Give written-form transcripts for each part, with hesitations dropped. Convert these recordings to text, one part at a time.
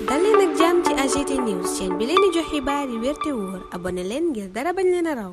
dal leen ak jàmm ci AGT News chaîne bi leen di jox xibaar yi wér te wóor abonné leen ngir dara bañ leen a raw.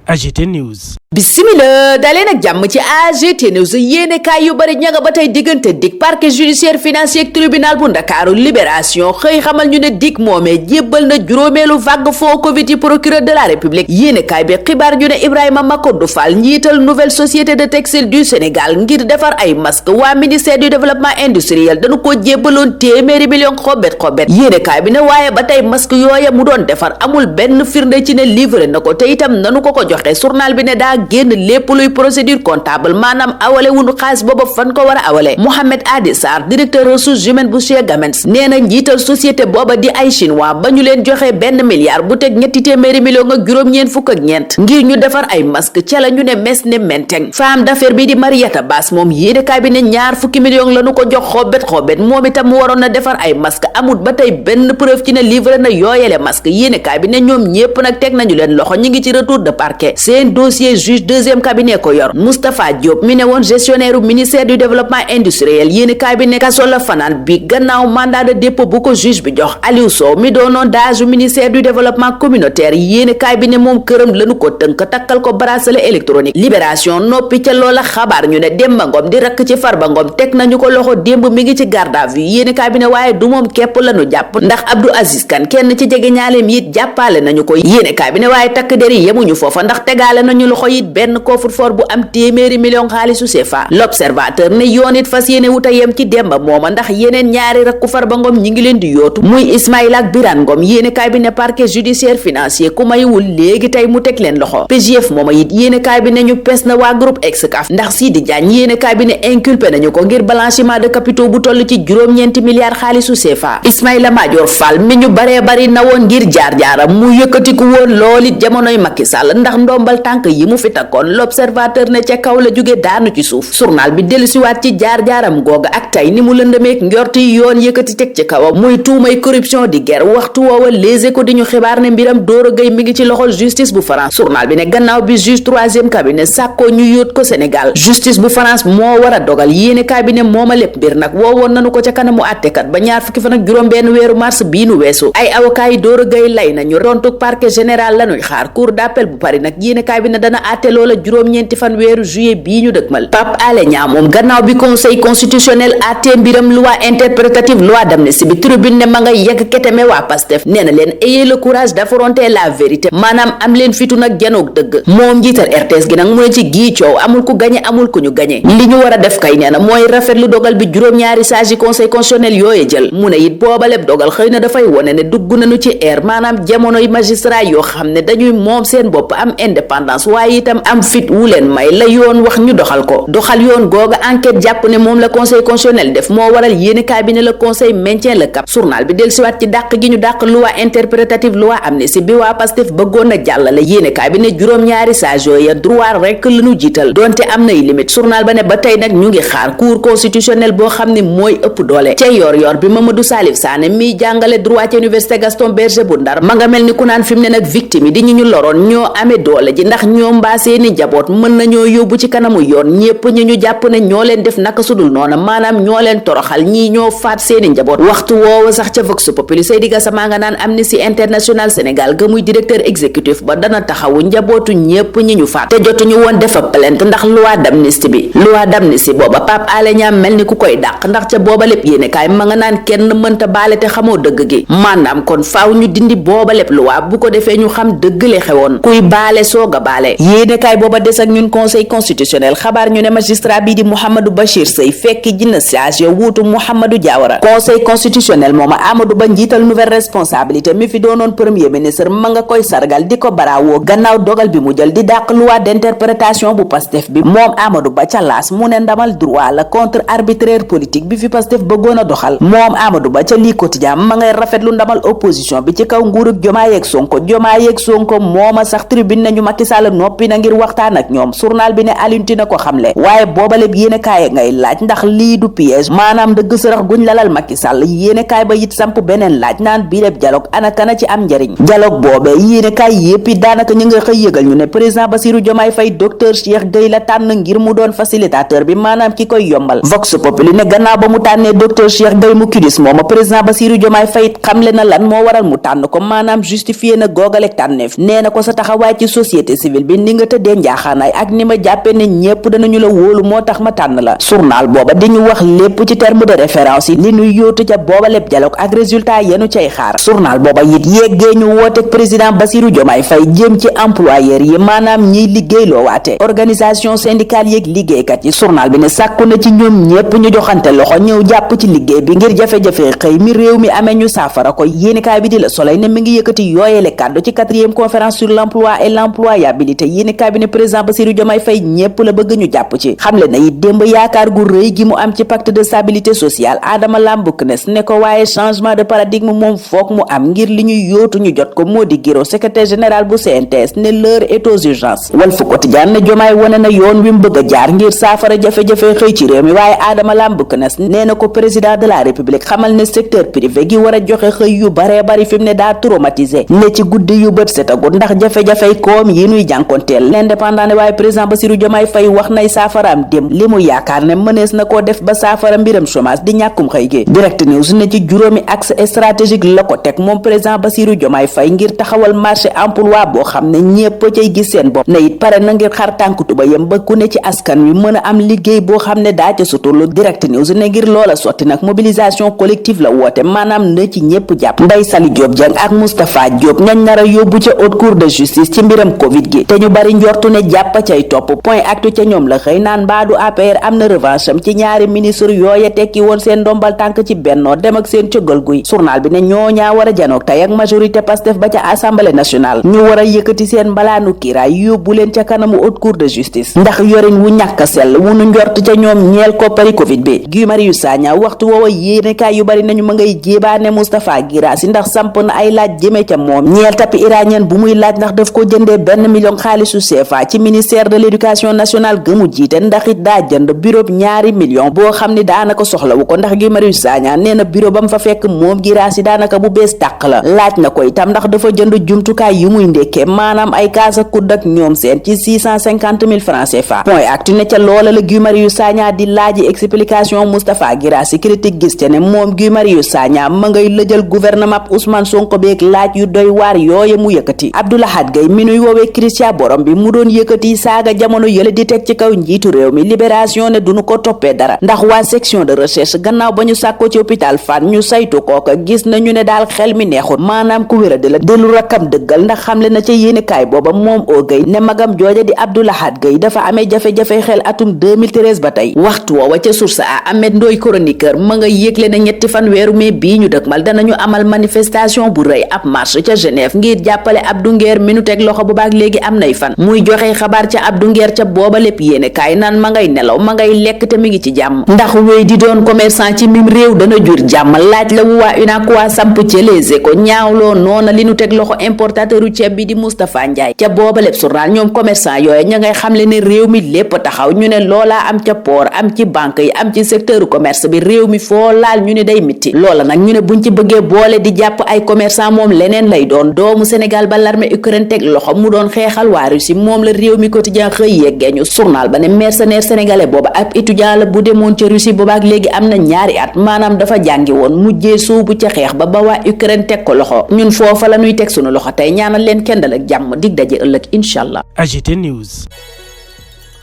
AGT News. Bismillah daleen ak jàmm ci AGT News yéene kaay yu bari ña nga ba tey diggante DIC parquet judiciaire financier ak tribunal bu Ndakaaru libération xëy xamal ñu ne DIC moomee jébbal na juróomeelu vague faux Covid yi procureur de la République yéene kaay bi xibaar ñu ne Ibrahima Makodou Fall njiital nouvelle société de textile du Sénégal ngir defar ay masque waa ministère du développement industriel dañu ko jébbaloon téeméeri million xobet yéene kaay bi ne waaye ba tey masque yooya mu doon defar amul benn firnde ci ne livré na ko te itam nanu ko joxe journal bi ne daa génn lépp luy procédure comptable maanaam awale wunu xaalis booba fan ko war a awale Mohamed Adi Sarr directeur ressources humaines bu Cheikh Gamens nee na njiital société booba di ay chinois ba ñu leen joxe benn milliard bu teg ñetti téeméeri million ak juróom-ñeent fukk ak ñeent ngir ñu defar ay masque ca la ñu ne mes ne menteng femme d'affaires bi di Mariata Bass moom yéenekaay bi ne ñaar fukki million la ñu ko jox xobet moom itam mu waroon na defar ay masque amul ba tey benn preuve ci ne livré na yooyele masque yéenekaay bi ne ñoom ñépp nag teg nañu leen loxo ñi ngi ci retour de parquet seen dossier juge deuxième cabinet ko yor Moustapha Diop mi ne woon gestionnaire u ministère du développement industriel yéeni kaay bi ne kaso la fanaan bi gannaaw mandat de dépôt bu ko juge bi jox Aliou Sow mi doonoon DAGE u ministère du développement communautaire yéeni kaay bi ne moom këram lañu ko tënk takkal ko bracelet électronique libération noppi ca loola xabaar ñu ne Demba Ngom di rakk ci Farba Ngom teg nañu ko loxo démb mi ngi ci garde à vue yéeni kaay bi ne waaye du moom képp lañu jàpp ndax Abdou Aziz Kane kenn ci jege ñaaleem it jàppale nañu ko yéeni kaay bi ne waaye takk der yi yemuñu foofa ndax tegaale nañu loxo it benn coffre-fort bu am téeméeri million xaalisu CFA l'observateur ne yoon it fas yéene wuta yem ci Demba mooma ndax yeneen ñaari rakku Farba Ngom ñi ngi leen di yootu muy Ismaïla ak Birane Ngom yéene kaay bi ne parquet judiciaire financier ku maywul léegi tey mu teg leen loxo PJF mooma it yéene kaay bi ne ñu pes na waa groupe Excaf ndax Sidi Diagne yéene kaay bi ne inculpé nañu ko ngir blanchiment de capitaux bu toll ci juróom-ñeenti milliards xaalisu CFA Ismaïla Madior Fall mi ñu baree bari na woon ngir jaar-jaaram mu yëkkatiku woon lool it jamonoy Macky Sall ndax ndombal tànk yi mu fi takkoon l'observateur ne ca kaw la jóge daanu ci suuf journal bi dellusiwaat ci jaar-jaaram googa ak tey ni mu lëndëmeek njorti yoon yëkkati teg ci kawam muy tuumay corruption di guerre waxtu woowa Les Échos di ñu xibaar ne mbiram Doro Gueye mi ngi ci loxol justice bu France journal bi ne gannaaw bi juge troisième cabinet sàkkoo ñu yóot ko Sénégal justice bu France moo war a dogal yéene cabinet mooma lépp mbir nag woowoon nanu ko ca kanamu àttekat ba ñaar fukki fan ak juróom benn weeru mars bii nu weesu ay avocat yi Doro Gueye lay nañu rontuk parquet général lañuy xaar cour d'appel bu Paris nag yéene cabinet dana àtte loola juróom-ñeenti fan weeru juillet bii ñu dëgmal Pape Alé Niang moom gannaaw bi conseil constitutionnel àttee mbiram loi interprétative loi d'amnistie bi tribune ne ma nga yegg keteme waa Pastef nee na leen ayez le courage d'affronter la vérité maanaam am leen fitu nag janoog dëgg moom njiital RTS gi nag mu ne ci gii coow amul ku gañe amul ku ñu gañe li ñu war a def kay nee na mooy rafetlu dogal bi juróom-ñaari sages yi conseil constitutionnel yooye jël mu ne it boobaleb dogal xëy na dafay wone ne dugg nañu ci ère maanaam jamonoy magistrat yoo xam ne dañuy moom seen bopp am indépendance waaye itam am fit wu leen may la yoon wax ñu doxal ko doxal yoon googa enquête jàpp ne moom la conseil constitutionnel def moo waral yéenekaay bi ne le conseil maintient le cap journal bi dellusiwaat ci dàq gi ñu dàq loi interprétative loi amnistie bi waa Pastef bëggoon a jàllale yéenekaay bi ne juróom-ñaari sages yooya droit rek lañu jiital donte am nay limite journal ba ne ba tey nag ñu ngi xaar cour constitutionnel boo xam ne mooy ëpp doole ca yor bi Mamadou Salif Sané miy jàngale droit ci université Gaston Berger bu Ndar ma nga mel ni ku naan fi mu ne nag victime yi di ñu loroon ñoo amee doole ji ndax ñoom mbaa seeni njaboot mën nañoo yóbbu ci kanamu yoon ñépp ñu jàpp ne ñoo leen def naka sudul noona maanaam ñoo leen toroxal ñii ñoo faat seeni njaboot waxtu woowa sax ca Vox Populi Seydi Gassama nga naan Amnesty International Sénégal ga muy directeur exécutif ba dana taxawu njabootu ñépp ñi ñu faat te jotuñu woon defa plainte ndax loi d'amnistie booba Pape Alé Niang mel ni ku koy dàq ndax ca booba lépp yéenekaay ma nga naan kenn mënta baale te xamoo dëgg gi maanaam kon faaw ñu dindi booba lépp loi bu ko defee ñu xam dëgg le xewoon kuy baale sooga baale yéenekaay booba des ak ñun conseil constitutionnel xabaar ñu ne magistrat bii di Mouhamadou Bachir Seye fekki jina sage yo wuutu Mouhamadou Diawara conseil constitutionnel mooma Amadou Ba njiital nouvelle responsabilité mi fi doonoon premier ministre ma nga koy sargal di ko baraawoo gannaaw dogal bi mu jël di dàq loi d'interprétation bu Pastef bi moom Amadou Ba ca laas mu ne ndamal droit la contre arbitraire politique bi fi Pastef bëggoon a doxal moom Amadou Ba ca lii quotidien ma ngay rafetlu ndamal opposition bi ci kaw nguurug Diomaye ak Sonko mooma sax tribune nañu Macky Sall noppi na ngir waxtaan ak ñoom. journal bi ne Alioune Tine ko xamle waaye boobale yéenekaay ngay laaj ndax lii du piège maanaam dëgg sërëx guñ lalal Macky Sall. yéenekaay ba it samp beneen laaj naan bii lépp dialogue ana kana ci am njëriñ. dialogue boobee yéenekaay yépp it daanaka ñu nga xëy yëgal ñu ne président Bassirou Diomaye Faye docteur Cheikh Gueye la tànn ngir mu doon facilitateur bi maanaam ki koy yombal. Vox Populi ne gannaaw ba mu tànnee docteur Cheikh Gueye mu kidis mooma président Bassirou Diomaye Faye xamle na lan moo waral mu tànn ko maanaam justifié na googalek tànneef nee na ko sa taxawaay ci société civile bi ni nga tëddee njaaxaanaay ak ni ma jàppee ne ñépp danañu la wóolu moo tax ma tànn la. journal booba di ñu wax lépp ci terme de référence yi li ñuy yóotu ca booba lépp dialogue ak résultat yenu cay xaar. journal booba it yeggee ñu wooteeg président Bassirou Diomaye Faye jëm ci employeur yi maanaam ñiy liggéey loo waate organisation syndicale yeeg liggéeykat yi. journal bi ne sàkku na ci ñoom ñépp ñu joxante loxo ñëw jàpp ci liggéey bi ngir jafe-jafe xëy mi réew mi amee ñu saafara ko. yéenekaay bi di La Soleil ne mi ngi yëkkati yooyele kàddu ci 4e conférence sur l'emploi et l'employabilité. yéenekaay bi ne président Bassirou Diomaye Faye ñépp la bëgg ñu jàpp ci. xamle na it démb yaakaar gu rëy gi mu am ci pacte de stabilité sociale. Adama Lambuknes ne ko waaye changement de paradigme moom foog mu am ngir li ñuy yóotu ñu jot ko. Mody Guiro secrétaire général bu CNTS ne l'heure est aux urgences. Walf Quotidien ne Diomaye wane na yoon wi mu bëgg a jaar ngir saafara jafe-jafe xëy ci réew mi waaye Adama Lambuknes nee na ko président de la république xamal ne secteur privé gi war a joxe xëy yu baree bari fi mu ne daa traumatisé ne ci guddi yu bët setagut ndax jafe-jafey koom yi nuy jànkonteel. L'Indépendant ne waaye président Bassirou Diomaye Faye wax nay saafaraam dem li mu yaakaar ne mënees na koo def ba saafara mbiram chômage di ñàkkum xëy gi. Direct News ne ci juróomi axe stratégique la ko teg moom président Bassirou Diomaye Faye ngir taxawal marché emploi boo xam ne ñépp cay gis seen bopp ne it pare na ngir xar tànk tubayam ba ku ne ci askan wi mën a am liggéey boo xam ne daa ca suturlu. Direct News ne ngir loola sotti nag mobilisation collective la woote maanaam na ci ñépp jàpp. Ndeye Saly Diop Dieng ak Moustapha Diop ñañ nar a yóbbu ca haute cour de justice ci mbiram covid gi te ñu bari njortu ne jàpp cay topp. Point Actu ca ñoom la xëy naan baadu APR am na revanche am ci ñaari ministre yooya tekki woon seen ndombal tànk ci bennoo dem ak seen cëggal guy. journal bi ne ñooñaa war a janoog tey ak majorité Pastef ba ca assemblée nationale ñu war a yëkkati seen mbalaanu kiiraay yóbbu leen ca kanamu haute cour de justice ndax yorin wu ñàkk sell wu nu njort ca ñoom ñeel koppari covid bi. Guy Marius Sagna waxtu woowa yéenekaay yu bari nañu ma ngay jéebaane Moustapha Guirassy ndax samp na ay laaj jëme ca moom ñeel tapis iranien bu muy laaj ndax daf ko jëndee 1 million xaalisu CFA ci ministère de l'éducation nationale gëmu jiite ndax it daa jënd bureau 2 millions boo xam ne daanaka soxlawu ko ndax Guy Marius Sagna nee na bureau ba mu fa fekk moom Guirassy daanaka bu bees tàq la. laaj na ko itam ndax dafa jënd jumtukaay yu muy ndekkee maanaam ay kaasa kudd ak ñoom seen ci 650 000 francs CFA. Point Actu ne ca loola la Guy Marius Sagna di laaji explication Moustapha Guirassy critique gis ca ne moom Guy Marius Sagna ma ngay lëjal gouvernement Ousmane Sonko beeg laaj yu doy waar yooye mu yëkkati. Abdoulahad Gaye mi nuy woowee Christian Borom bi mu doon yëkkati saaga jamono yële di teg ci kaw njiitu réew mi. Libération ne duñu ko toppee dara ndax waa section de recherche gannaaw ba ñu sàkkoo ci hôpital Fann ñu saytu kooka gis nañu ne daal xel mi neexul maanaam ku wéradi la delu rakkam dëggal ndax xamle na ca yéenekaay booba moom oo Gaye ne magam jooja di Abdoulahad Gaye dafa amee jafe-jafe xel atum 2013 ba tey. waxtu woowa ca source a Ahmed Ndoye chroniqueur ma nga yëgle ne ñetti fan weeru mai bii ñu dëkmal danañu amal manifestation bu rëy ab marche ca Genève ngir jàppale Abdou Nguer mi nu teg loxo bu baak léegi am nay fan muy joxe xabaar ca Abdou Nguer ca booba lépp yéenekaay naan ma ngay nelaw ma ngay lekk te mi ngi ci jàmm ndax wéy di doon commerçant ci mim réew dana jur jàmm laaj la wu waa UNACOIS samp ca Les Échos ñaawloo noona li nu teg loxo importateur u ceeb bi di Moustapha Ndiaye ca booba lépp journal ñoom commerçant yooyu ña ngay xamle ne réew mi lépp taxaw ñu ne loolaa am ca port am ci banque yi am ci secteur commerce bi réew mi foo laal ñu ne day mitti loola nag ñu ne buñ ci bëggee boole di jàpp ay commerçant moom leneen lay doon doomu Sénégal ba l'armée Ukraine teg loxo mu doon xeexal waa Russie moom la réew mi quotidien xëy yeggee ñu journal ba ne mercenaire sénégalais booba ab étudiant la bu demoon ca Russie boobaak léegi am na 2 at maanaam dafa jàngi woon mujjee soobu ca xeex ba waa Ukraine teg ko loxo ñun foofa la ñuy teg sunu loxo tey ñaanal leen kendal ak jàmm dig daje ëllëg inshallah. AGT News.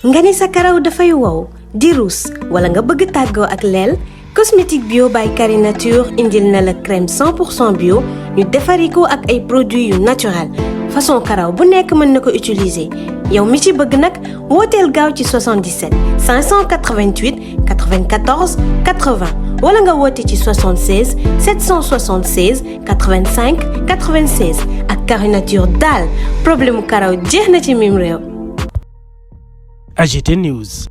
nga ni sa karaw dafay wow di ruus wala nga bëgg tàggoo ak leel cosmétique bio by Carré Nature indil na la crème 100% bio ñu defari ko ak ay produits yu naturel façon karaw bu nekk mën na ko utiliser yow mi ci bëgg nag wooteel gaaw ci 77 588 94 80 wala nga woote ci 76 776 85 96 ak Carré Nature daal problème mu karaw jeex na ci mim réew. AGT News.